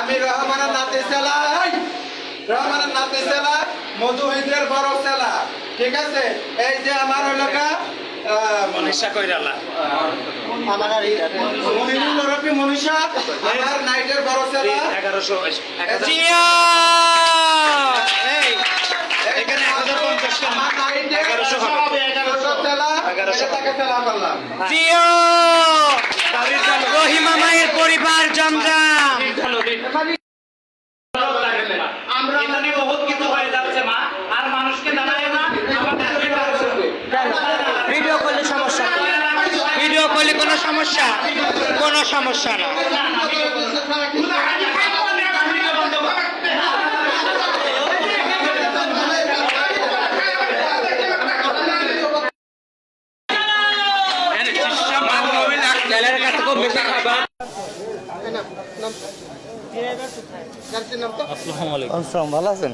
আমি রহমানের নাতি ছেলা, রহমানের নাতি ছেলা, মধুহিদের বড় ছেলা। ঠিক আছে, এই যে আমার হলো মনীষা কইরালা আমার মনিরুল ওরফে মনীষা, আমার নাইটের বড় ছেলা। 1100 জিয়া এই এখানে 1050 টাকা আমার নাইটের 1100 হবে 1100 ছেলা, 1100 টাকা ছেলা করলাম। জিয়া রহিমা মায়ের পরিবার জমজম। আমরা এখানে বহুত কিছু হয়ে যাচ্ছে মা, আর মানুষকে জানায় না ভিডিও করলে সমস্যা, ভিডিও করলে কোনো সমস্যা, কোনো সমস্যা না। ভালো আছেন?